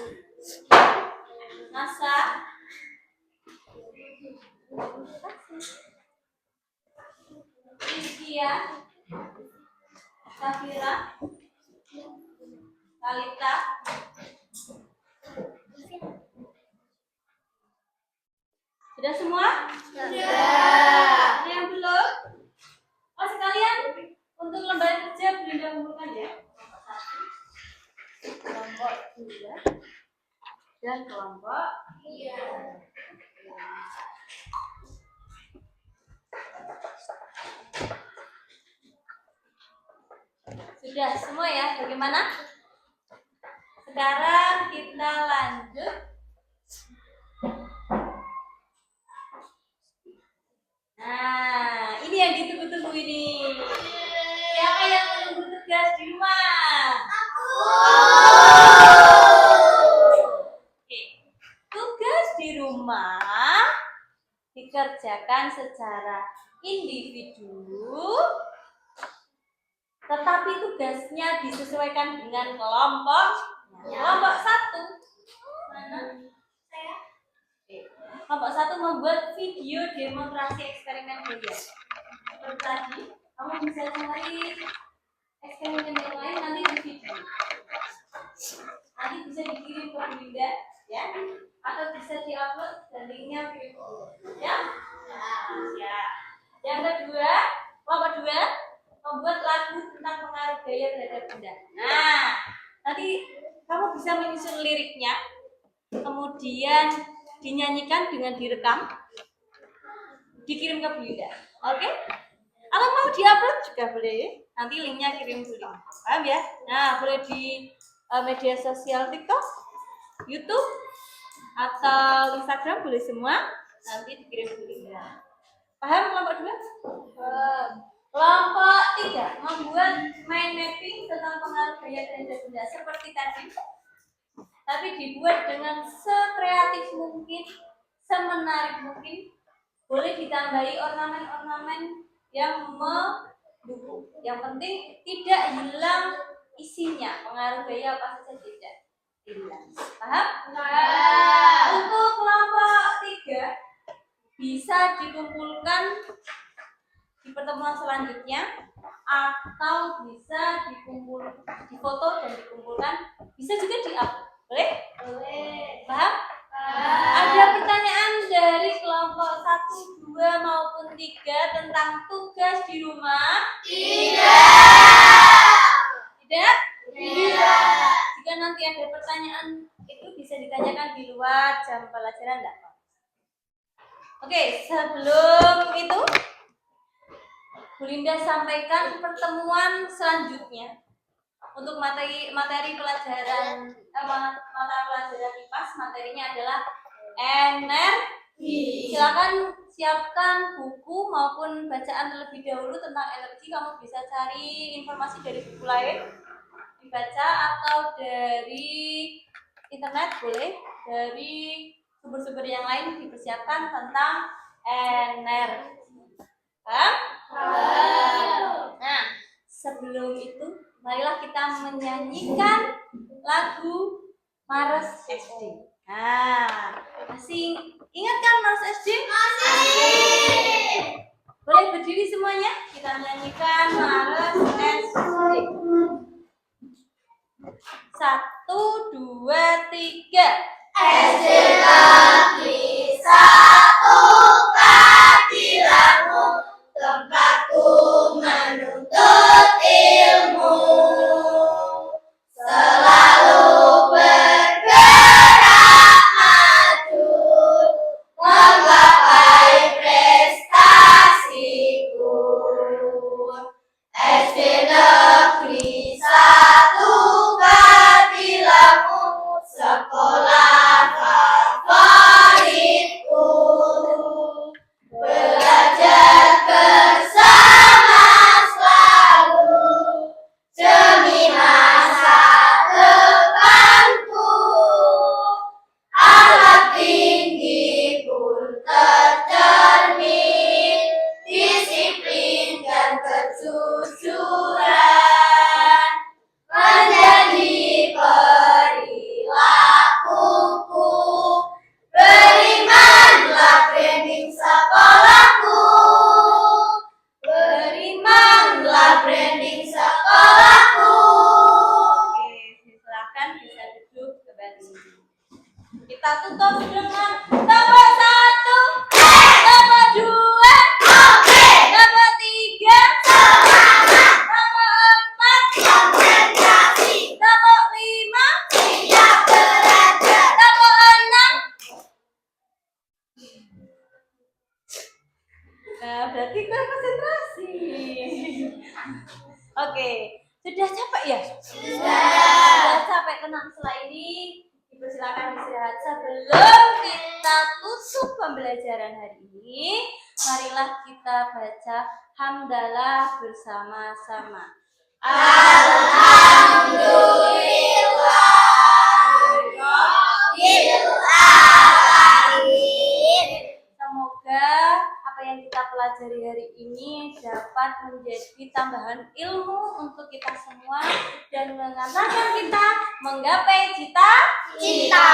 Nasa, Rizkia, Safira, Talita, sudah semua? Sudah. Ada yang belum? Oh sekalian untuk lembar kerja Belinda kumpulkan ya. Kelompok 2 dan kelompok 3. Sudah semua ya? Bagaimana? Sekarang kita lanjut. Nah, ini yang ditunggu-tunggu ini. Siapa yang menunggu tugas di rumah? Oke. Tugas di rumah dikerjakan secara individu, tetapi tugasnya disesuaikan dengan kelompok. Kelompok 1. Mana? Saya. Kelompok 1 membuat video demonstrasi eksperimen belajar. Seperti tadi, kamu bisa cari eksperimen yang lain nanti di video. Nanti bisa dikirim ke Belinda, ya, atau bisa diupload dan linknya kirim ke Belinda, ya. Ya. Yang kedua, kelompok 2 membuat lagu tentang pengaruh gaya terhadap benda. Nah, nanti kamu bisa menyusun liriknya, kemudian dinyanyikan dengan direkam, dikirim ke Belinda, oke? Atau mau diupload juga boleh, nanti linknya kirim dulu, paham ya? Nah, boleh di media sosial TikTok, YouTube, atau Instagram boleh semua, nanti dikirim ke Belinda. Paham kelompok 2? Kelompok 3 membuat mind mapping tentang pengaruh gaya terhadap benda seperti tadi, tapi dibuat dengan sekreatif mungkin, semenarik mungkin. Boleh ditambahi ornamen-ornamen yang mendukung. Yang penting tidak hilang isinya. Pengaruh gaya apa saja tidak hilang. Paham? Untuk kelompok 3 bisa dikumpulkan di pertemuan selanjutnya, atau bisa difoto dan dikumpulkan, bisa juga di-upload. Boleh? Boleh. Paham? Ada pertanyaan dari kelompok 1, 2 maupun 3 tentang tugas di rumah? Tidak? Jika nanti ada pertanyaan itu bisa ditanyakan di luar jam pelajaran, enggak? Oke, sebelum itu Belinda sampaikan pertemuan selanjutnya untuk materi pelajaran mata pelajaran IPAS. Materinya adalah energi. Silakan siapkan buku maupun bacaan terlebih dahulu tentang energi. Kamu bisa cari informasi dari buku lain, dibaca, atau dari internet boleh, dari sumber-sumber yang lain dipersiapkan tentang energi. Paham? Nah, sebelum itu marilah kita menyanyikan lagu Mars SD. Nah, masih Ingat kan Mars SD? Masih. Boleh berdiri semuanya? Kita nyanyikan Mars SD. 1, 2, 3. SD Negeri 1 Katilangu, tempatku menuntut ilmu. Selalu bergerak maju, menggapai prestasiku. SD Negeri 1 Katilangu, sekolah favoritku. Belajar bersama selalu demi masa depanku. Akhlak tinggi pun tercermin, disiplin dan kejujuran menjadi perilakuku. Berimanlah branding sekolahku. Berimanlah branding sekolahku. Oke, silakan bisa duduk kembali. Kita tutup dengan nomor 1, nomor 2, nomor 3, nomor 4, Konsentrasi, nomor 5, siap belajar. nomor 6. Nah, berarti kurang konsentrasi. Oke, sudah capek ya? Sudah capek, tenang. Setelah ini dipersilakan istirahat. Sebelum kita tutup pembelajaran hari ini, marilah kita baca hamdalah bersama-sama. Alhamdulillahirrahmanirrahim. Semoga apa yang kita pelajari hari ini dapat menjadi tambahan ilmu untuk kita semua dan mengantarkan kita menggapai cita-cita.